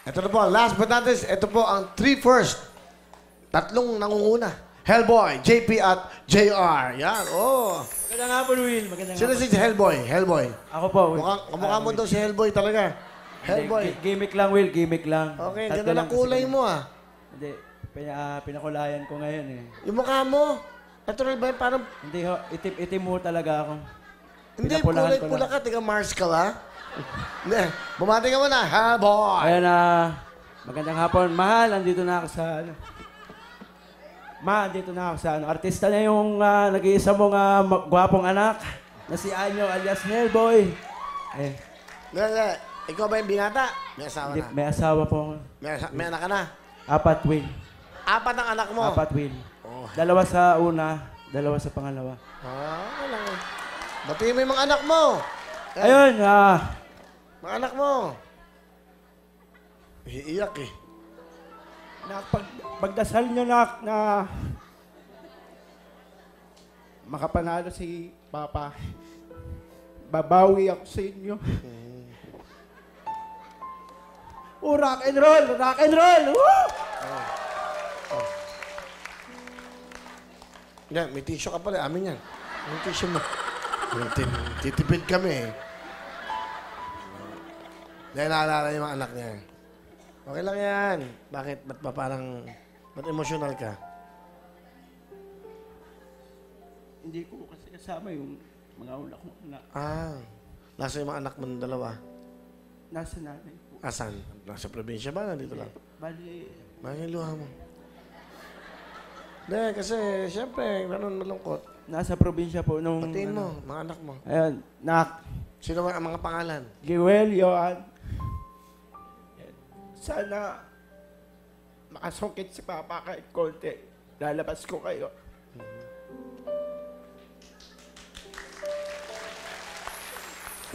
Ito na po, last but not least, ito po ang 3 first. Tatlong nangunguna. Hellboy, JP at JR. Yan, oh. Magandang hapon, Will. Magandang Sino hapon. si Hellboy? Hellboy. Ako po. Will. Kamukha mo daw si Hellboy talaga. Hellboy. Gimmick lang, Will. Gimmick lang. Okay, Tatlo ganda lang na kulay kasi mo ah. Hindi. Pinakulayan ko ngayon eh. Yung mukha mo, natural ba yun? Parang, Hindi ho. Itim mo talaga ako. hindi, Pinapulahan ko kulay-pula lang. ka. Tiga Mars ka ba? Hindi, bumati ka muna. Hellboy. Ayan magandang hapon. Mahal, andito na ako sa ano. Andito na ako sa ano. Artista na yung nag-iisa mong gwapong anak na si Anyo alias Hellboy. Eh, Hindi. Ikaw ba yung binata? May asawa hindi, na. may asawa po ako. May anak ka na. 4, Will. 4 ang anak mo. 4, Will. Oh. 2 sa una, 2 sa pangalawa. Wala. Batiin mo yung mga anak mo. Ayun, Mga anak mo. Iiyak eh. pagdasal nyo na makapanalo si Papa, babawi ako sa inyo. Oh, rock and roll! Rock and roll! Woo! Hindi, may tissue ka pala. Amin yan. May tissue mo. Titipid kami eh. Dahil naalala yung mga anak niya. Okay lang yan. Bakit? Ba't ba parang... Ba't emotional ka? Hindi ko kasi kasama yung mga ulak mo na Nasa yung mga anak mo ng dalawa? nasa nanay po. Asan? Nasa probinsya ba? Nandito lang? Bali, Bakit yung luha mo? Hindi, kasi siyempre, ganun malungkot. nasa probinsya po nung... Batiin mo, mga anak mo. Ayun, Nak, Sino ba ang mga pangalan? Giwel, Yohan. Sana makasungkit si Papa kahit konti. Lalabas ko kayo.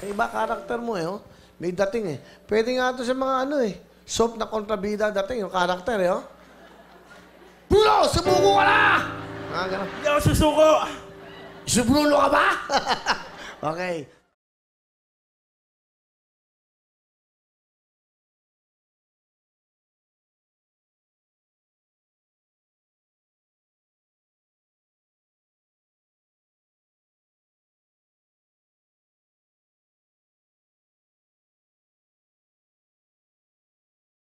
Iba karakter mo eh, oh. May dating eh. Pwede nga ito sa mga ano eh. Soap na kontrabida dating, yung karakter eh, oh. Bruno, subuko ka na! Ganun. Hindi ako susuko! Subruno ka ba? Okay.